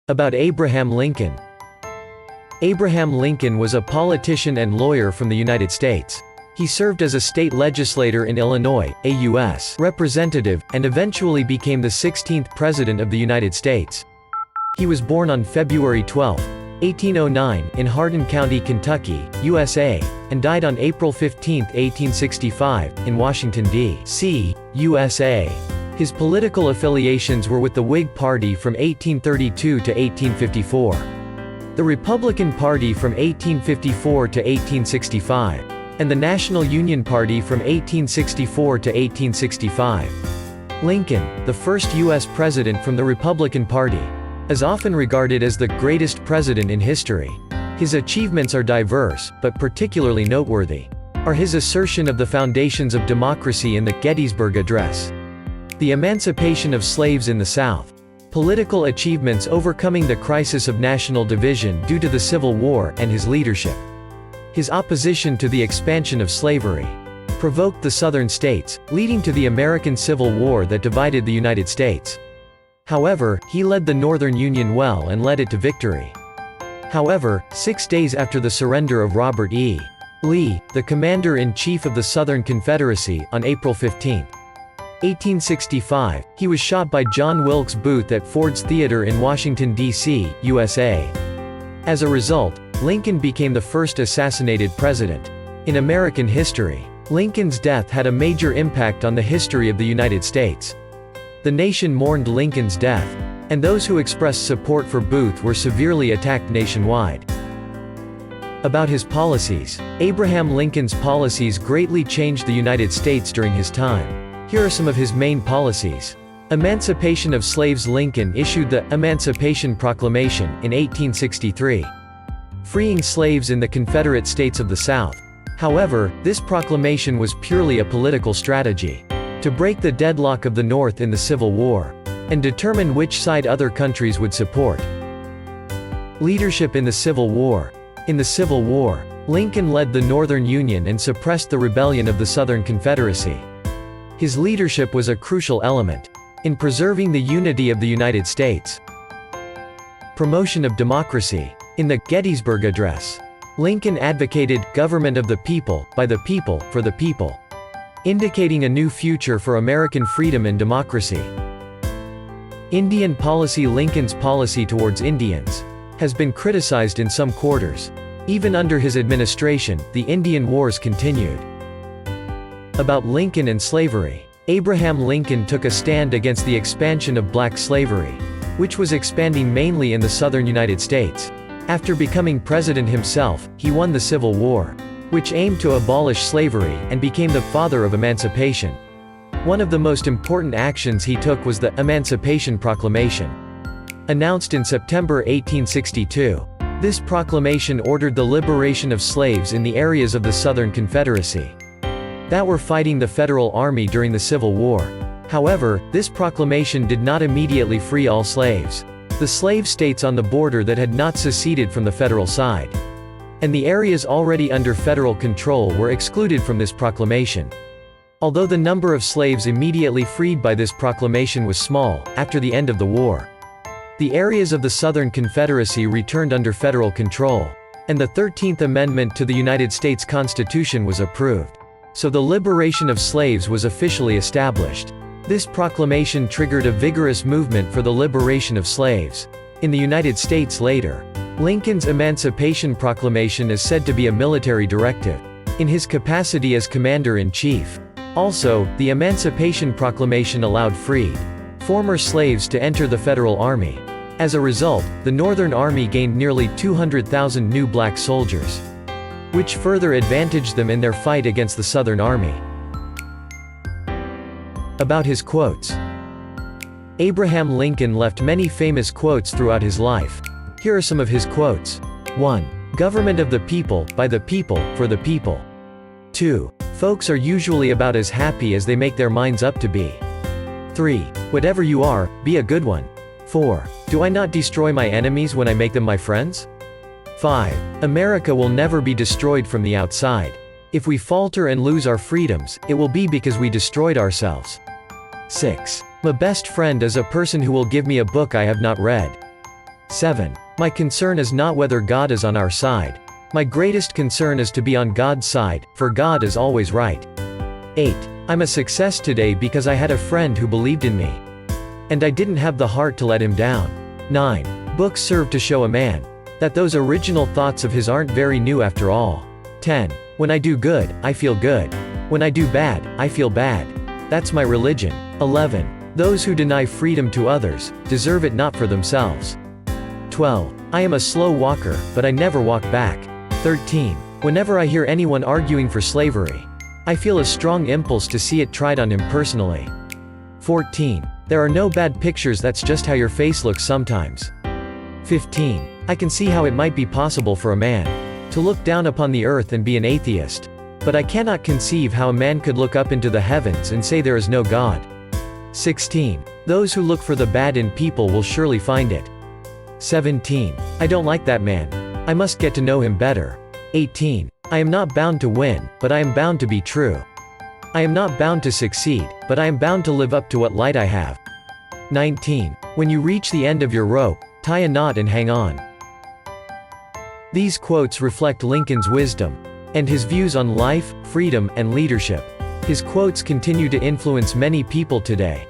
About Abraham Lincoln. Abraham Lincoln was a politician and lawyer from the United States. He served as a state legislator in Illinois, a U.S. representative, and eventually became the 16th President of the United States. He was born on February 12, 1809, in Hardin County, Kentucky, USA, and died on April 15, 1865, in Washington, D.C., USA. His political affiliations were with the Whig Party from 1832 to 1854, the Republican Party from 1854 to 1865, and the National Union Party from 1864 to 1865. Lincoln, the first U.S. president from the Republican Party, is often regarded as the greatest president in history. His achievements are diverse, but particularly noteworthy are his assertion of the foundations of democracy in the Gettysburg Address, the emancipation of slaves in the South, political achievements overcoming the crisis of national division due to the Civil War and his leadership. His opposition to the expansion of slavery provoked the Southern states, leading to the American Civil War that divided the United States. However, he led the Northern Union well and led it to victory. However, 6 days after the surrender of Robert E. Lee, the commander-in-chief of the Southern Confederacy, on April 15, 1865, he was shot by John Wilkes Booth at Ford's Theater in Washington, D.C., USA. As a result, Lincoln became the first assassinated president in American history. Lincoln's death had a major impact on the history of the United States. The nation mourned Lincoln's death, and those who expressed support for Booth were severely attacked nationwide. About his policies. Abraham Lincoln's policies greatly changed the United States during his time. Here are some of his main policies. Emancipation of slaves. Lincoln issued the Emancipation Proclamation in 1863, freeing slaves in the Confederate States of the South. However, this proclamation was purely a political strategy to break the deadlock of the North in the Civil War, and determine which side other countries would support. Leadership in the Civil War. In the Civil War, Lincoln led the Northern Union and suppressed the rebellion of the Southern Confederacy. His leadership was a crucial element in preserving the unity of the United States. Promotion of democracy. In the Gettysburg Address, Lincoln advocated government of the people, by the people, for the people, indicating a new future for American freedom and democracy. Indian policy. Lincoln's policy towards Indians has been criticized in some quarters. Even under his administration, the Indian Wars continued. About Lincoln and slavery. Abraham Lincoln took a stand against the expansion of black slavery, which was expanding mainly in the southern United States. After becoming president himself, he won the Civil War, which aimed to abolish slavery, and became the father of emancipation. One of the most important actions he took was the Emancipation Proclamation, announced in September 1862. This proclamation ordered the liberation of slaves in the areas of the Southern Confederacy that were fighting the Federal Army during the Civil War. However, this proclamation did not immediately free all slaves. The slave states on the border that had not seceded from the federal side, and the areas already under federal control, were excluded from this proclamation. Although the number of slaves immediately freed by this proclamation was small, after the end of the war, the areas of the Southern Confederacy returned under federal control, and the 13th Amendment to the United States Constitution was approved. So the liberation of slaves was officially established. This proclamation triggered a vigorous movement for the liberation of slaves in the United States later. Lincoln's Emancipation Proclamation is said to be a military directive in his capacity as commander-in-chief. Also, the Emancipation Proclamation allowed freed former slaves to enter the Federal Army. As a result, the Northern Army gained nearly 200,000 new black soldiers, which further advantaged them in their fight against the Southern Army. About his quotes. Abraham Lincoln left many famous quotes throughout his life. Here are some of his quotes. 1. Government of the people, by the people, for the people. 2. Folks are usually about as happy as they make their minds up to be. 3. Whatever you are, be a good one. 4. Do I not destroy my enemies when I make them my friends? 5. America will never be destroyed from the outside. If we falter and lose our freedoms, it will be because we destroyed ourselves. 6. My best friend is a person who will give me a book I have not read. 7. My concern is not whether God is on our side. My greatest concern is to be on God's side, for God is always right. 8. I'm a success today because I had a friend who believed in me. And I didn't have the heart to let him down. 9. Books serve to show a man that those original thoughts of his aren't very new after all. 10. When I do good, I feel good. When I do bad, I feel bad. That's my religion. 11. Those who deny freedom to others deserve it not for themselves. 12. I am a slow walker, but I never walk back. 13. Whenever I hear anyone arguing for slavery, I feel a strong impulse to see it tried on him personally. 14. There are no bad pictures, that's just how your face looks sometimes. 15. I can see how it might be possible for a man to look down upon the earth and be an atheist. But I cannot conceive how a man could look up into the heavens and say there is no God. 16. Those who look for the bad in people will surely find it. 17. I don't like that man. I must get to know him better. 18. I am not bound to win, but I am bound to be true. I am not bound to succeed, but I am bound to live up to what light I have. 19. When you reach the end of your rope, tie a knot and hang on. These quotes reflect Lincoln's wisdom and his views on life, freedom, and leadership. His quotes continue to influence many people today.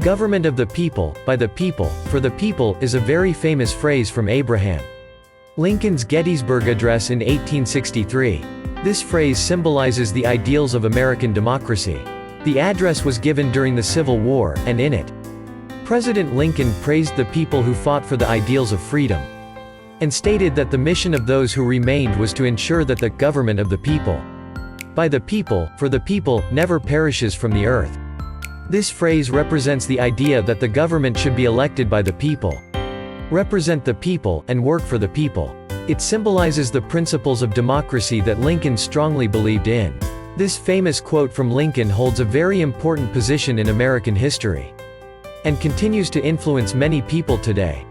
Government of the people, by the people, for the people is a very famous phrase from Abraham Lincoln's Gettysburg Address in 1863. This phrase symbolizes the ideals of American democracy. The address was given during the Civil War, and in it, President Lincoln praised the people who fought for the ideals of freedom, and stated that the mission of those who remained was to ensure that the government of the people, by the people, for the people, never perishes from the earth. This phrase represents the idea that the government should be elected by the people, represent the people, and work for the people. It symbolizes the principles of democracy that Lincoln strongly believed in. This famous quote from Lincoln holds a very important position in American history, and continues to influence many people today.